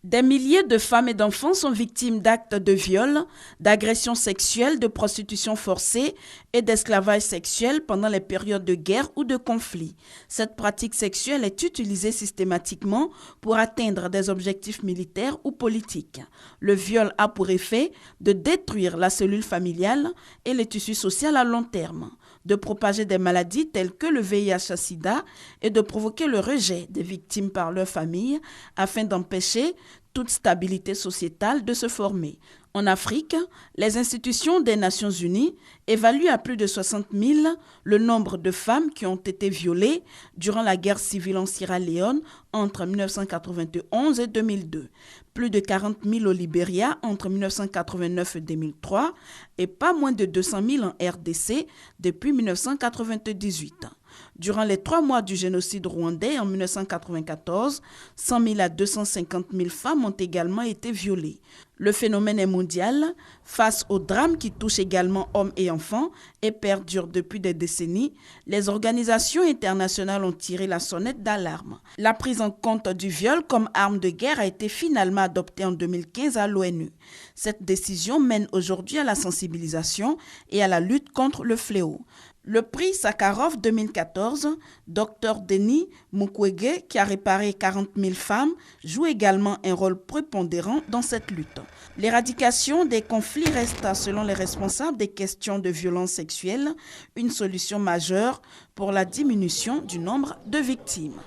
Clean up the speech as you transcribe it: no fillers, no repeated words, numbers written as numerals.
Des milliers de femmes et d'enfants sont victimes d'actes de viol, d'agressions sexuelles, de prostitution forcée et d'esclavage sexuel pendant les périodes de guerre ou de conflit. Cette pratique sexuelle est utilisée systématiquement pour atteindre des objectifs militaires ou politiques. Le viol a pour effet de détruire la cellule familiale et le tissu social à long terme, de propager des maladies telles que le VIH-Sida et de provoquer le rejet des victimes par leur famille afin d'empêcher toute stabilité sociétale de se former. En Afrique, les institutions des Nations Unies évaluent à plus de 60 000 le nombre de femmes qui ont été violées durant la guerre civile en Sierra Leone entre 1991 et 2002, plus de 40 000 au Libéria entre 1989 et 2003 et pas moins de 200 000 en RDC depuis 1998. Durant les 3 mois du génocide rwandais en 1994, 100 000 à 250 000 femmes ont également été violées. Le phénomène est mondial, face au drame qui touche également hommes et enfants et perdure depuis des décennies. Les organisations internationales ont tiré la sonnette d'alarme. La prise en compte du viol comme arme de guerre a été finalement adoptée en 2015 à l'ONU. Cette décision mène aujourd'hui à la sensibilisation et à la lutte contre le fléau. Le prix Sakharov 2014, Dr Denis Mukwege, qui a réparé 40 000 femmes, joue également un rôle prépondérant dans cette lutte. L'éradication des conflits reste, selon les responsables des questions de violences sexuelles, une solution majeure pour la diminution du nombre de victimes.